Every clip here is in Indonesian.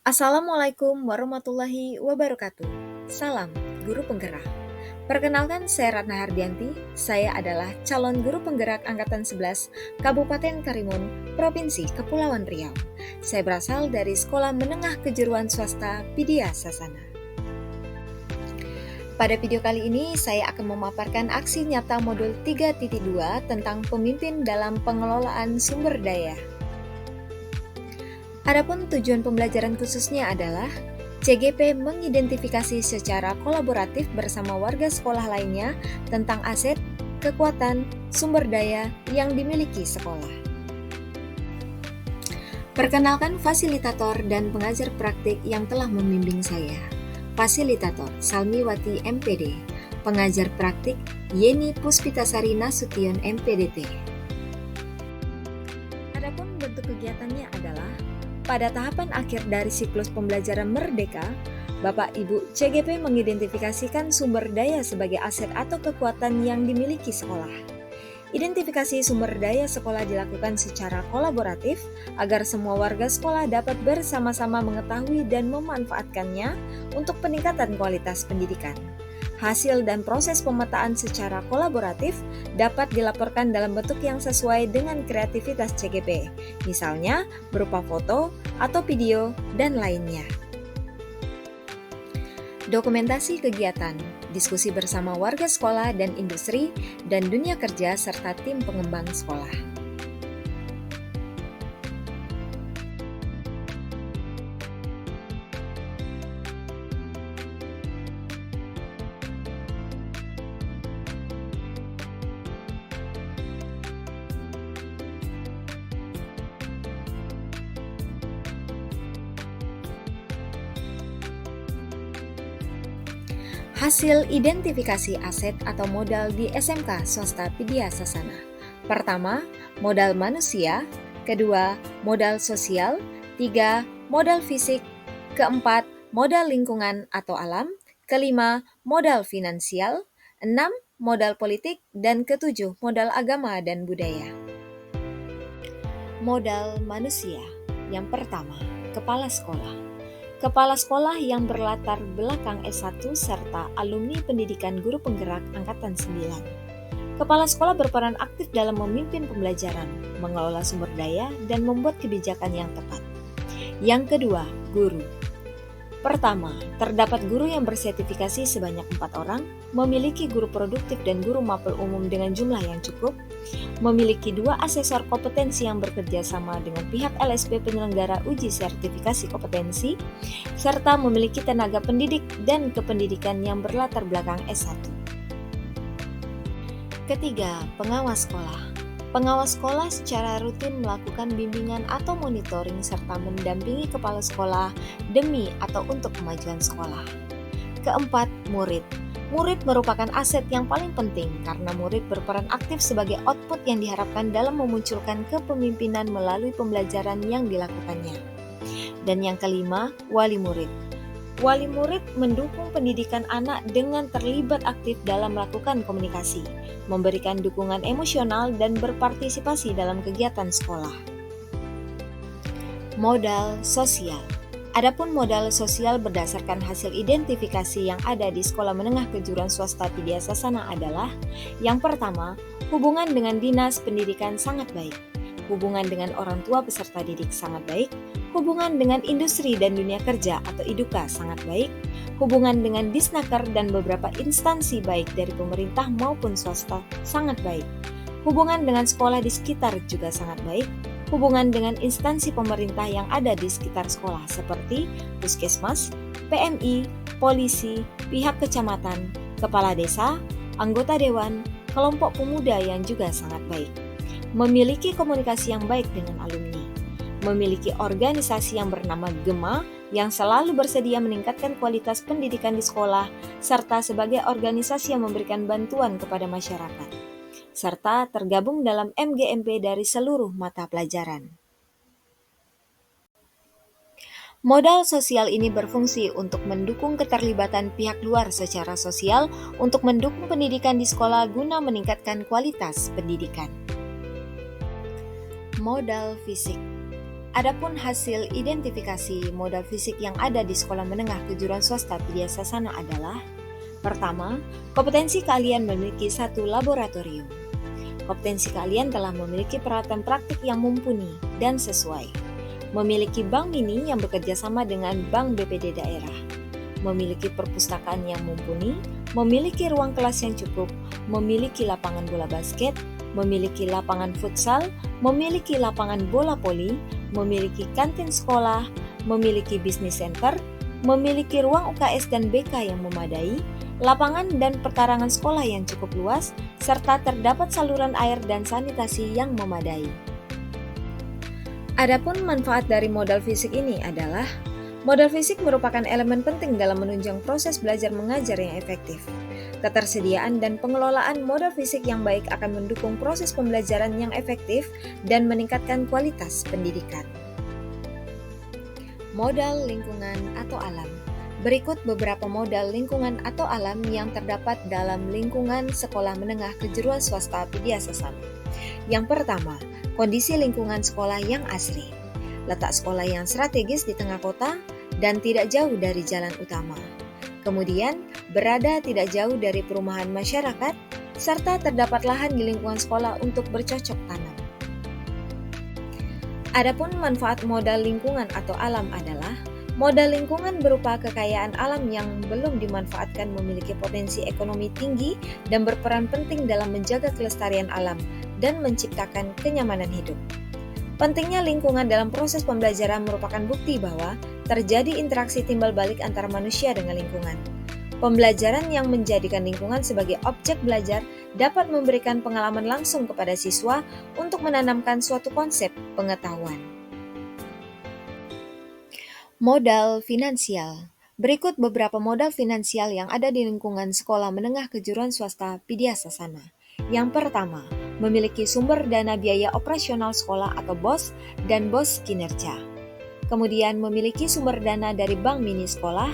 Assalamualaikum warahmatullahi wabarakatuh. Salam Guru Penggerak. Perkenalkan, saya Ratna Hardianti. Saya adalah calon guru penggerak Angkatan 11 Kabupaten Karimun, Provinsi Kepulauan Riau. Saya berasal dari Sekolah Menengah Kejuruan Swasta Vidya Sasana. Pada video kali ini, saya akan memaparkan aksi nyata modul 3.2 tentang pemimpin dalam pengelolaan sumber daya. Adapun tujuan pembelajaran khususnya adalah CGP mengidentifikasi secara kolaboratif bersama warga sekolah lainnya tentang aset, kekuatan, sumber daya yang dimiliki sekolah. Perkenalkan fasilitator dan pengajar praktik yang telah membimbing saya. Fasilitator Salmiwati MPD, pengajar praktik Yeni Puspitasari Nasution MPDT. Adapun bentuk kegiatannya adalah pada tahapan akhir dari siklus pembelajaran Merdeka, Bapak Ibu CGP mengidentifikasikan sumber daya sebagai aset atau kekuatan yang dimiliki sekolah. Identifikasi sumber daya sekolah dilakukan secara kolaboratif agar semua warga sekolah dapat bersama-sama mengetahui dan memanfaatkannya untuk peningkatan kualitas pendidikan. Hasil dan proses pemetaan secara kolaboratif dapat dilaporkan dalam bentuk yang sesuai dengan kreativitas CGP, misalnya berupa foto atau video dan lainnya. Dokumentasi kegiatan, diskusi bersama warga sekolah dan industri, dan dunia kerja serta tim pengembang sekolah. Hasil identifikasi aset atau modal di SMK Swasta Vidya Sasana. Pertama, modal manusia. Kedua, modal sosial. Tiga, modal fisik. Keempat, modal lingkungan atau alam. Kelima, modal finansial. Enam, modal politik. Dan ketujuh, modal agama dan budaya. Modal manusia. Yang pertama, kepala sekolah. Kepala sekolah yang berlatar belakang S1 serta alumni pendidikan guru penggerak Angkatan 9. Kepala sekolah berperan aktif dalam memimpin pembelajaran, mengelola sumber daya, dan membuat kebijakan yang tepat. Yang kedua, guru. Pertama, terdapat guru yang bersertifikasi sebanyak 4 orang, memiliki guru produktif dan guru mapel umum dengan jumlah yang cukup, memiliki 2 asesor kompetensi yang bekerja sama dengan pihak LSP penyelenggara uji sertifikasi kompetensi, serta memiliki tenaga pendidik dan kependidikan yang berlatar belakang S1. Ketiga, pengawas sekolah. Pengawas sekolah secara rutin melakukan bimbingan atau monitoring serta mendampingi kepala sekolah demi atau untuk kemajuan sekolah. Keempat, murid. Murid merupakan aset yang paling penting karena murid berperan aktif sebagai output yang diharapkan dalam memunculkan kepemimpinan melalui pembelajaran yang dilakukannya. Dan yang kelima, wali murid. Wali murid mendukung pendidikan anak dengan terlibat aktif dalam melakukan komunikasi, memberikan dukungan emosional dan berpartisipasi dalam kegiatan sekolah. Modal sosial. Adapun modal sosial berdasarkan hasil identifikasi yang ada di Sekolah Menengah Kejuruan Swasta Vidya Sasana adalah: yang pertama, hubungan dengan dinas pendidikan sangat baik, hubungan dengan orang tua peserta didik sangat baik, hubungan dengan industri dan dunia kerja atau IDUKA sangat baik, hubungan dengan Disnaker dan beberapa instansi baik dari pemerintah maupun swasta sangat baik, hubungan dengan sekolah di sekitar juga sangat baik, hubungan dengan instansi pemerintah yang ada di sekitar sekolah seperti puskesmas, PMI, polisi, pihak kecamatan, kepala desa, anggota dewan, kelompok pemuda yang juga sangat baik. Memiliki komunikasi yang baik dengan alumni, memiliki organisasi yang bernama GEMA yang selalu bersedia meningkatkan kualitas pendidikan di sekolah, serta sebagai organisasi yang memberikan bantuan kepada masyarakat, serta tergabung dalam MGMP dari seluruh mata pelajaran. Modal sosial ini berfungsi untuk mendukung keterlibatan pihak luar secara sosial untuk mendukung pendidikan di sekolah guna meningkatkan kualitas pendidikan. Modal fisik. Adapun hasil identifikasi modal fisik yang ada di sekolah menengah kejuruan swasta Widya Sasana adalah: pertama, kompetensi keahlian memiliki satu laboratorium. Kompetensi keahlian telah memiliki peralatan praktik yang mumpuni dan sesuai. Memiliki bank mini yang bekerja sama dengan bank BPD daerah. Memiliki perpustakaan yang mumpuni, memiliki ruang kelas yang cukup, memiliki lapangan bola basket, memiliki lapangan futsal, memiliki lapangan bola voli, memiliki kantin sekolah, memiliki bisnis center, memiliki ruang UKS dan BK yang memadai, lapangan dan pekarangan sekolah yang cukup luas, serta terdapat saluran air dan sanitasi yang memadai. Adapun manfaat dari modal fisik ini adalah: modal fisik merupakan elemen penting dalam menunjang proses belajar mengajar yang efektif. Ketersediaan dan pengelolaan modal fisik yang baik akan mendukung proses pembelajaran yang efektif dan meningkatkan kualitas pendidikan. Modal lingkungan atau alam. Berikut beberapa modal lingkungan atau alam yang terdapat dalam lingkungan sekolah menengah kejuruan swasta Widya Sasana. Yang pertama, kondisi lingkungan sekolah yang asri. Letak sekolah yang strategis di tengah kota dan tidak jauh dari jalan utama. Kemudian, berada tidak jauh dari perumahan masyarakat, serta terdapat lahan di lingkungan sekolah untuk bercocok tanam. Adapun manfaat modal lingkungan atau alam adalah: modal lingkungan berupa kekayaan alam yang belum dimanfaatkan, memiliki potensi ekonomi tinggi dan berperan penting dalam menjaga kelestarian alam dan menciptakan kenyamanan hidup. Pentingnya lingkungan dalam proses pembelajaran merupakan bukti bahwa terjadi interaksi timbal balik antara manusia dengan lingkungan. Pembelajaran yang menjadikan lingkungan sebagai objek belajar dapat memberikan pengalaman langsung kepada siswa untuk menanamkan suatu konsep pengetahuan. Modal finansial. Berikut beberapa modal finansial yang ada di lingkungan sekolah menengah kejuruan swasta Widya Sasana. Yang pertama, memiliki sumber dana biaya operasional sekolah atau BOS dan BOS kinerja. Kemudian memiliki sumber dana dari bank mini sekolah,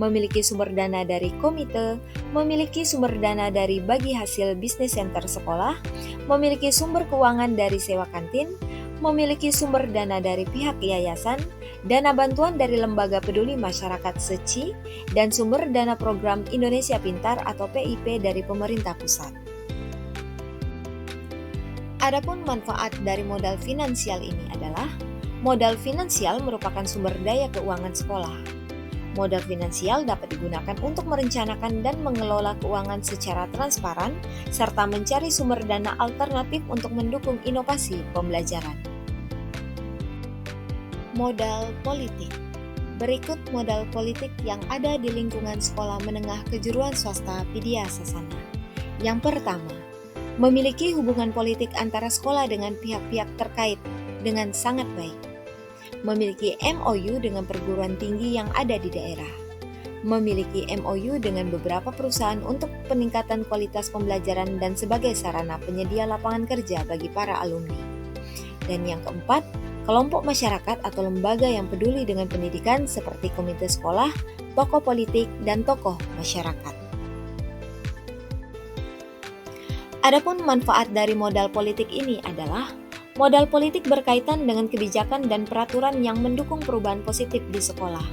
memiliki sumber dana dari komite, memiliki sumber dana dari bagi hasil bisnis center sekolah, memiliki sumber keuangan dari sewa kantin, memiliki sumber dana dari pihak yayasan, dana bantuan dari Lembaga Peduli Masyarakat SECI, dan sumber dana program Indonesia Pintar atau PIP dari pemerintah pusat. Adapun manfaat dari modal finansial ini adalah: modal finansial merupakan sumber daya keuangan sekolah. Modal finansial dapat digunakan untuk merencanakan dan mengelola keuangan secara transparan, serta mencari sumber dana alternatif untuk mendukung inovasi pembelajaran. Modal politik. Berikut modal politik yang ada di lingkungan sekolah menengah kejuruan swasta Widya Sasana. Yang pertama, memiliki hubungan politik antara sekolah dengan pihak-pihak terkait dengan sangat baik. Memiliki MOU dengan perguruan tinggi yang ada di daerah. Memiliki MOU dengan beberapa perusahaan untuk peningkatan kualitas pembelajaran dan sebagai sarana penyedia lapangan kerja bagi para alumni. Dan yang keempat, kelompok masyarakat atau lembaga yang peduli dengan pendidikan seperti komite sekolah, tokoh politik, dan tokoh masyarakat. Adapun manfaat dari modal politik ini adalah: modal politik berkaitan dengan kebijakan dan peraturan yang mendukung perubahan positif di sekolah.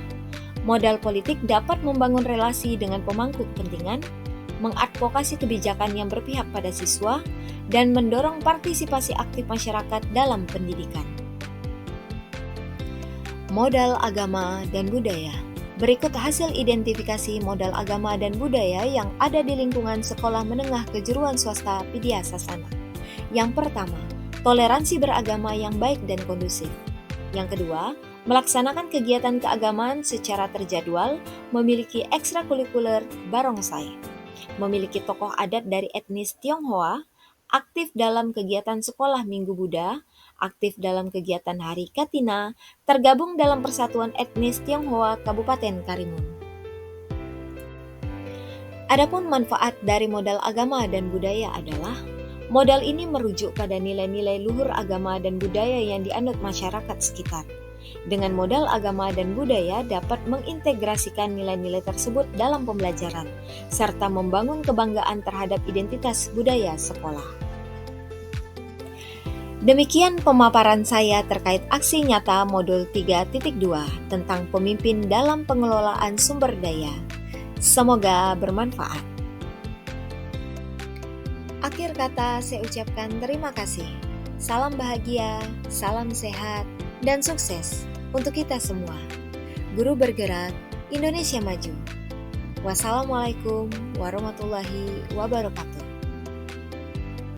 Modal politik dapat membangun relasi dengan pemangku kepentingan, mengadvokasi kebijakan yang berpihak pada siswa, dan mendorong partisipasi aktif masyarakat dalam pendidikan. Modal agama dan budaya. Berikut hasil identifikasi modal agama dan budaya yang ada di lingkungan sekolah menengah kejuruan swasta Widya Sasana. Yang pertama, toleransi beragama yang baik dan kondusif. Yang kedua, melaksanakan kegiatan keagamaan secara terjadwal, memiliki ekstrakurikuler barongsai, memiliki tokoh adat dari etnis Tionghoa, aktif dalam kegiatan sekolah Minggu Buddha, aktif dalam kegiatan Hari Katina, tergabung dalam Persatuan Etnis Tionghoa Kabupaten Karimun. Adapun manfaat dari modal agama dan budaya adalah: modal ini merujuk pada nilai-nilai luhur agama dan budaya yang dianut masyarakat sekitar. Dengan modal agama dan budaya dapat mengintegrasikan nilai-nilai tersebut dalam pembelajaran, serta membangun kebanggaan terhadap identitas budaya sekolah. Demikian pemaparan saya terkait aksi nyata modul 3.2 tentang pemimpin dalam pengelolaan sumber daya. Semoga bermanfaat. Akhir kata saya ucapkan terima kasih. Salam bahagia, salam sehat, dan sukses untuk kita semua. Guru bergerak, Indonesia maju. Wassalamualaikum warahmatullahi wabarakatuh.